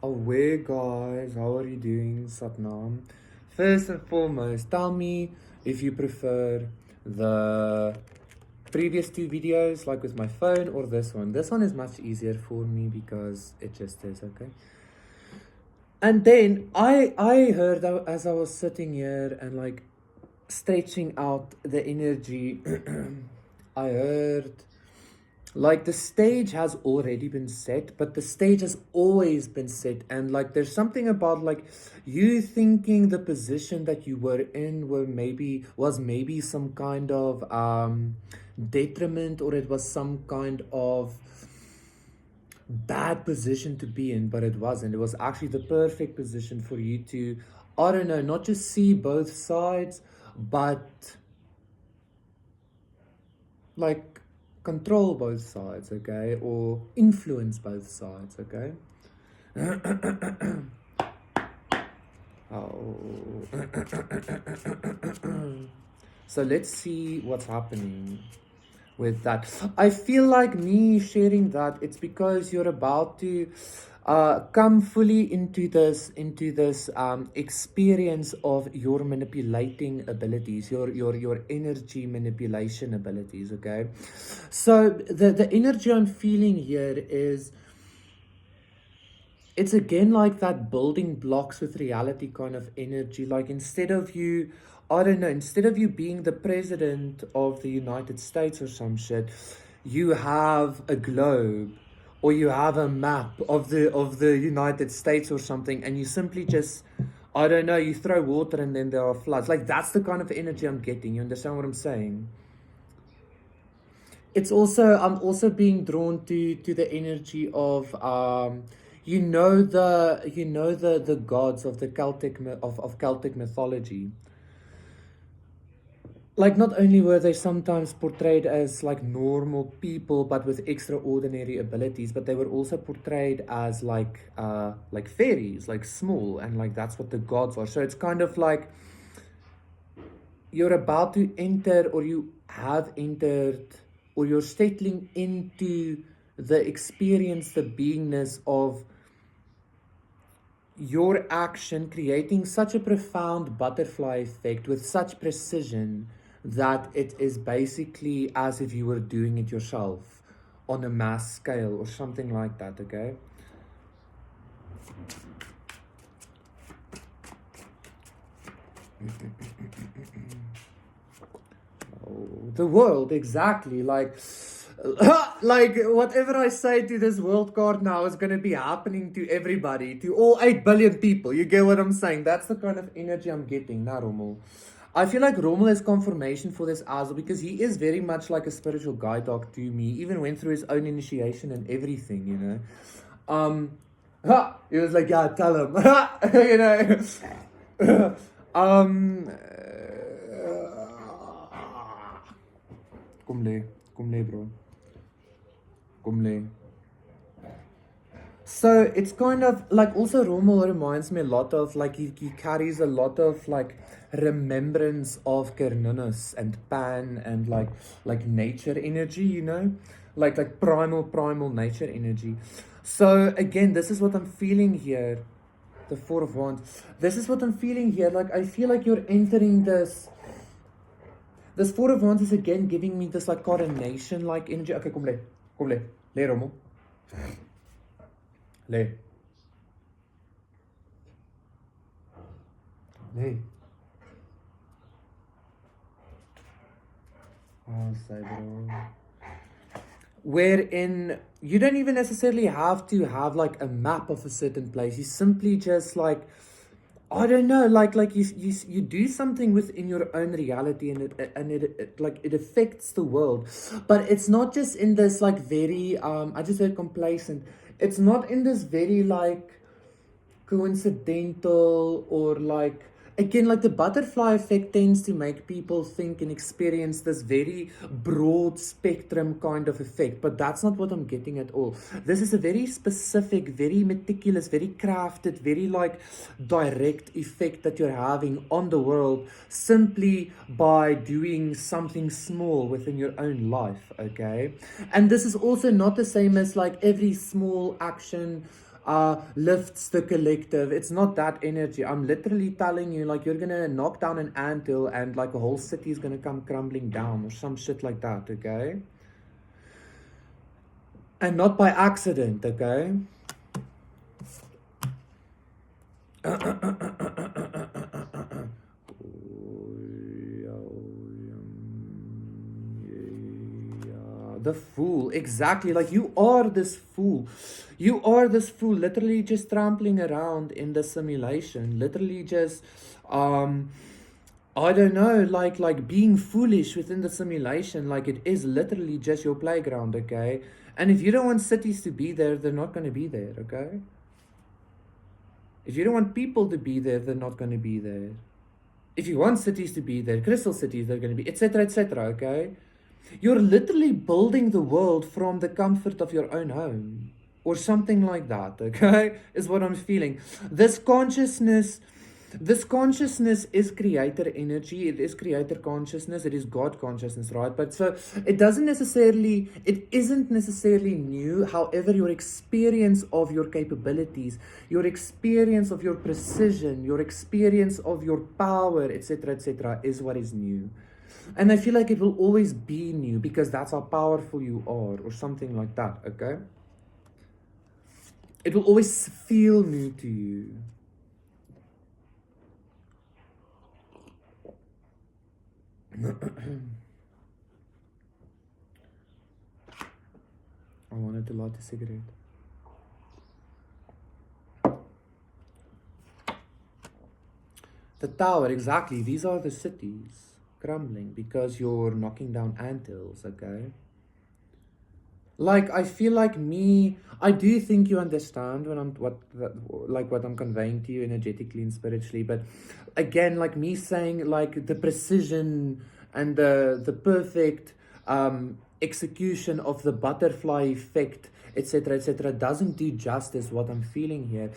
aware, guys. How are you doing, Satnam? First and foremost, tell me if you prefer the previous two videos, like with my phone, or this one. This one is much easier for me because it just is, okay? And then I heard as I was sitting here and like stretching out the energy, I heard like the stage has already been set, but the stage has always been set. And like there's something about like you thinking the position that you were in was maybe some kind of detriment, or it was some kind of bad position to be in, but it wasn't. It was actually the perfect position for you to, I don't know, not just see both sides, but like control both sides, okay, or influence both sides, okay. Oh. So let's see what's happening with that. I feel like me sharing that, it's because you're about to come fully into this experience of your manipulating abilities, your energy manipulation abilities, okay? So the energy I'm feeling here is, it's again like that building blocks with reality kind of energy. Like instead of you, I don't know, instead of you being the president of the United States or some shit, you have a globe, or you have a map of the United States or something, and you simply just, I don't know, you throw water and then there are floods. Like that's the kind of energy I'm getting. You understand what I'm saying? It's also, I'm also being drawn to the energy of the gods of the of Celtic mythology. Like not only were they sometimes portrayed as like normal people but with extraordinary abilities, but they were also portrayed as like fairies, like small, and like that's what the gods are. So it's kind of like you're about to enter, or you have entered, or you're settling into the experience, the beingness of your action creating such a profound butterfly effect with such precision that it is basically as if you were doing it yourself on a mass scale or something like that, okay? Oh, the world, exactly. Like, like whatever I say to this world card now is going to be happening to everybody, to all 8 billion people. You get what I'm saying? That's the kind of energy I'm getting. Now, Rommel. I feel like Rommel is confirmation for this as well, because he is very much like a spiritual guide dog to me. He even went through his own initiation and everything, you know. He was like, yeah, tell him, you know. um, Kom lê bro. Kom lê. So it's kind of like, also Rommel reminds me a lot of like, he carries a lot of like remembrance of Cernunnos and Pan and like nature energy, you know, like primal nature energy. So again, this is what I'm feeling here. The Four of Wands. This is what I'm feeling here. Like I feel like you're entering this. This Four of Wands is again giving me this like coronation like energy. Okay, kom lê, Rommel. Lê. Oh, say bro. Wherein you don't even necessarily have to have like a map of a certain place. You simply just like, I don't know, like you do something within your own reality, and it like it affects the world. But it's not just in this like very I just said complacent. It's not in this very like coincidental, or like, again, like the butterfly effect tends to make people think and experience this very broad spectrum kind of effect, but that's not what I'm getting at all. This is a very specific, very meticulous, very crafted, very like direct effect that you're having on the world simply by doing something small within your own life, okay? And this is also not the same as like every small action lifts the collective. It's not that energy. I'm literally telling you, like, you're gonna knock down an anthill and like a whole city is gonna come crumbling down or some shit like that, okay? And not by accident, okay? The fool, exactly. Like, you are this fool. You are this fool, literally just trampling around in the simulation, literally just I don't know, like being foolish within the simulation. Like, it is literally just your playground, okay? And if you don't want cities to be there, they're not going to be there, okay? If you don't want people to be there, they're not going to be there. If you want cities to be there, crystal cities, they're going to be, etc., okay? You're literally building the world from the comfort of your own home. Or something like that, okay? Is what I'm feeling. This consciousness is creator energy, it is creator consciousness, it is God consciousness, right? But so it isn't necessarily new. However, your experience of your capabilities, your experience of your precision, your experience of your power, etc., is what is new. And I feel like it will always be new because that's how powerful you are, or something like that, okay? It will always feel new to you. I wanted to light a cigarette. The tower, exactly. These are the cities crumbling because you're knocking down anthills, okay? Like, I feel like I do think you understand when what I'm conveying to you energetically and spiritually, but again, like me saying like the precision and the perfect execution of the butterfly effect, etc., doesn't do justice what I'm feeling here.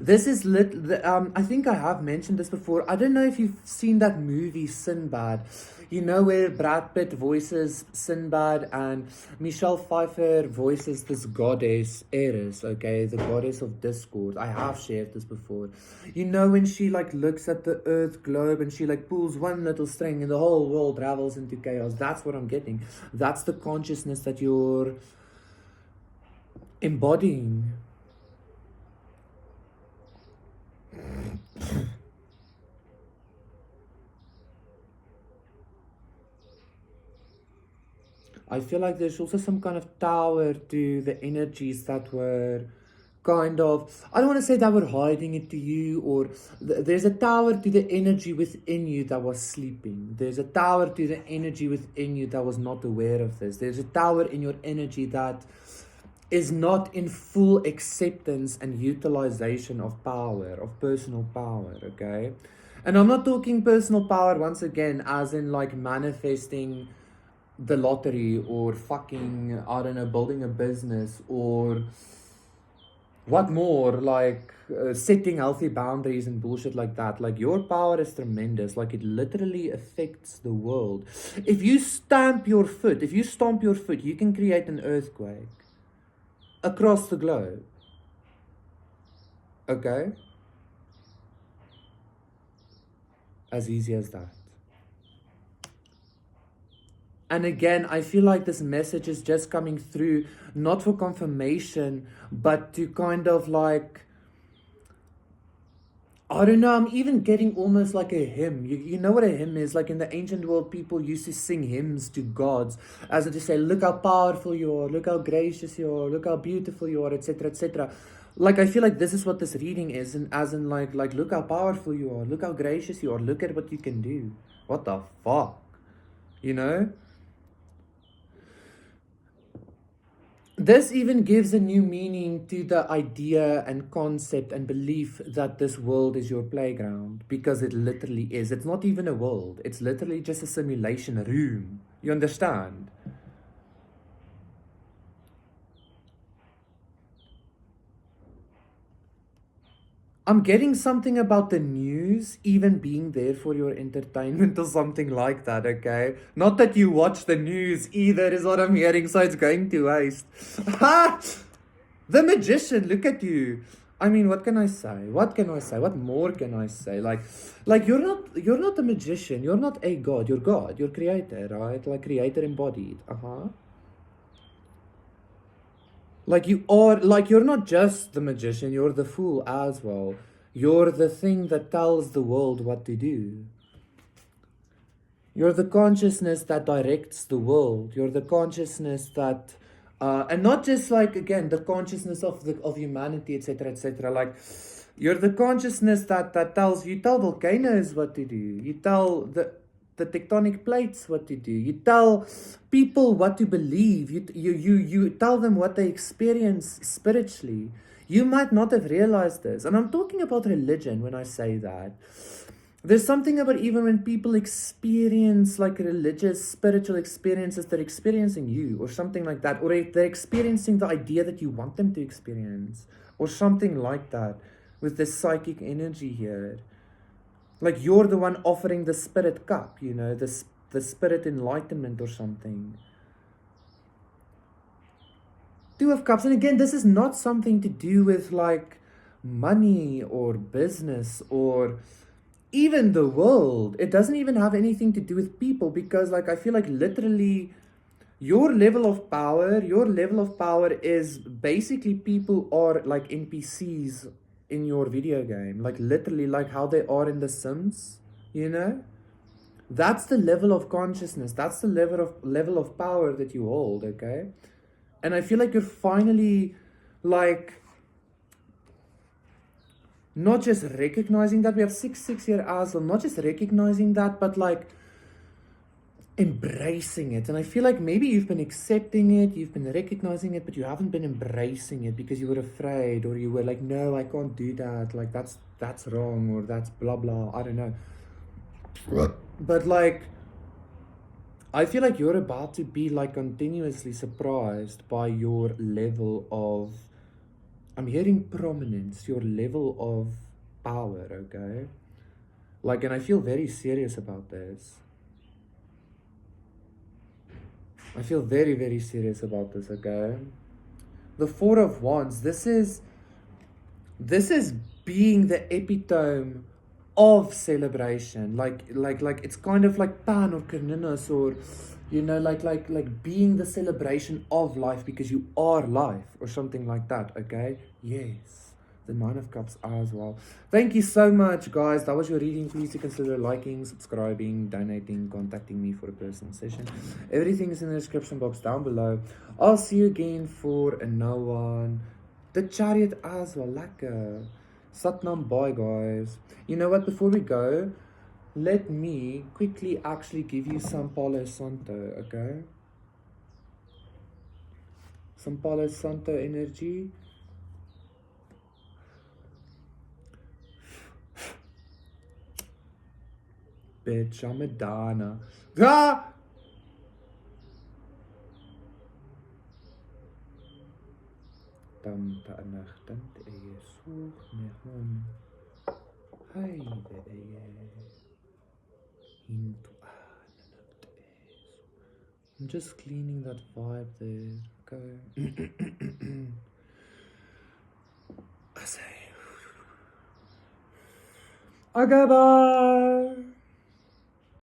This is I think I have mentioned this before. I don't know if you've seen that movie Sinbad. You know, where Brad Pitt voices Sinbad and Michelle Pfeiffer voices this goddess Eris, okay, the goddess of discord. I have shared this before. You know, when she like looks at the earth globe and she like pulls one little string and the whole world travels into chaos. That's what I'm getting. That's the consciousness that you're embodying. I feel like there's also some kind of tower to the energies that were kind of, I don't want to say that were hiding it to you, or there's a tower to the energy within you that was sleeping. There's a tower to the energy within you that was not aware of this. There's a tower in your energy that is not in full acceptance and utilization of power, of personal power, okay? And I'm not talking personal power once again as in like manifesting the lottery or fucking, I don't know, building a business or what more, like setting healthy boundaries and bullshit like that. Like, your power is tremendous. Like, it literally affects the world. If you stomp your foot, you can create an earthquake across the globe. Okay? As easy as that. And again, I feel like this message is just coming through, not for confirmation, but to kind of like, I don't know, I'm even getting almost like a hymn. You know what a hymn is? Like in the ancient world, people used to sing hymns to gods, as if to say, look how powerful you are, look how gracious you are, look how beautiful you are, etc. Like, I feel like this is what this reading is, and as in like look how powerful you are, look how gracious you are, look at what you can do. What the fuck? You know? This even gives a new meaning to the idea and concept and belief that this world is your playground, because it literally is. It's not even a world. It's literally just a simulation room. You understand? I'm getting something about the news even being there for your entertainment or something like that, okay? Not that you watch the news either is what I'm hearing, so it's going to waste. The magician, look at you. I mean, what can I say? What can I say? What more can I say? Like you're not a magician. You're not a god. You're God. You're creator, right? Like creator embodied. Like you are, like you're not just the magician, you're the fool as well. You're the thing that tells the world what to do. You're the consciousness that directs the world. You're the consciousness that, and not just like, again, the consciousness of humanity, etc., etc. Like, you're the consciousness that tells, you tell volcanoes what to do. You tell the tectonic plates what to do. You tell people what to believe. You tell them what they experience spiritually. You might not have realized this. And I'm talking about religion when I say that. There's something about even when people experience like religious, spiritual experiences, they're experiencing you or something like that. Or they're experiencing the idea that you want them to experience or something like that with this psychic energy here. Like you're the one offering the spirit cup, you know, the spirit enlightenment or something. Two of Cups. And again, this is not something to do with like money or business or even the world. It doesn't even have anything to do with people, because like I feel like literally your level of power is basically people are like NPCs in your video game, like literally like how they are in The Sims, you know? That's the level of consciousness, that's the level of power that you hold, okay? And I feel like you're finally like not just recognizing that. We have 6 here as well, not just recognizing that, but like embracing it. And I feel like maybe you've been accepting it, you've been recognizing it, but you haven't been embracing it because you were afraid, or you were like, no, I can't do that, like that's wrong, or that's blah blah, I don't know. But like I feel like you're about to be like continuously surprised by your level of, I'm hearing prominence, your level of power, okay? Like, and I feel very serious about this. I feel very, very serious about this, okay? The Four of Wands, this is being the epitome of celebration. Like it's kind of like Pan or Carninas, or you know, like being the celebration of life because you are life or something like that, okay? Yes. The Nine of Cups as well. Thank you so much, guys. That was your reading. Please consider liking, subscribing, donating, contacting me for a personal session. Everything is in the description box down below. I'll see you again for another one. The Chariot as well. Lekker. Satnam, bye, guys. You know what? Before we go, let me quickly actually give you some Palo Santo, okay? Some Palo Santo energy. Bitch, I'm Madonna. Ah! Tanta nachtante eye soog mehon. Heide eye. Hintu aananakt eye. I'm just cleaning that vibe there, okay? I say. Okay, bye.